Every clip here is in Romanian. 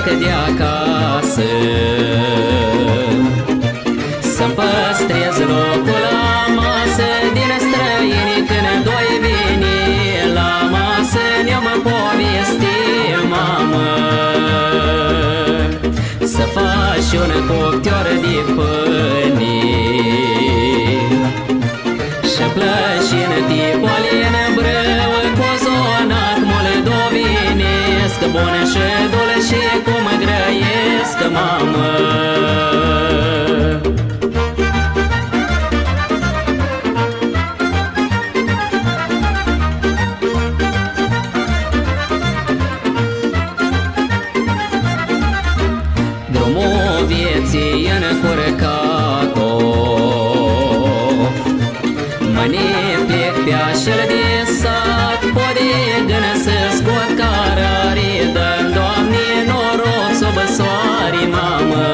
departe de acasă, să-mi păstrez locul la masă. Din străini când doi vini la masă, ne-am povestit, mamă, să faci un cuptor de pâine și plășin tipolin brâu cu zonac moldovenesc, bun și dulce cum grăiesc, mamă. Drumul vieții încurcat-o, mâine plec pe așel de sat, poate gână să scot cararii, dă-mi, Doamne, noroc sub soare, mamă.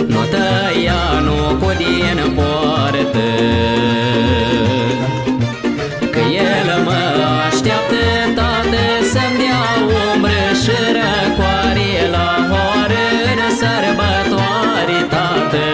Nu tăia, nu cu din poartă, că el mă așteaptă, tată, să-mi dea umbră și răcoare la horă în sărbătoare, tată.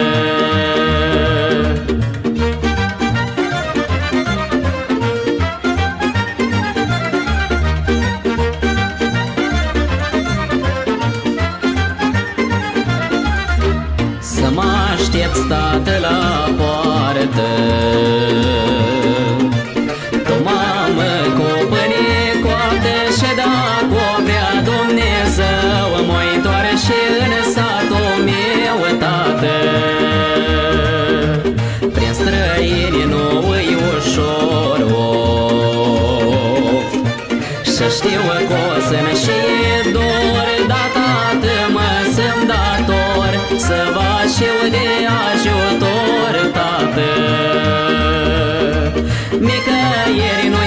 Să mă aștepți, tată, la poartă, tu, mamă, cu pâine coaptă, și dacă o vrea Dumnezeu, mă întoarce în satul meu, tată. Prin străini nu-i ușor, of, și știu că o să-mi și dor, dar, tată, mă sunt dator să fac eu de ajutor, tată. Nicăieri nu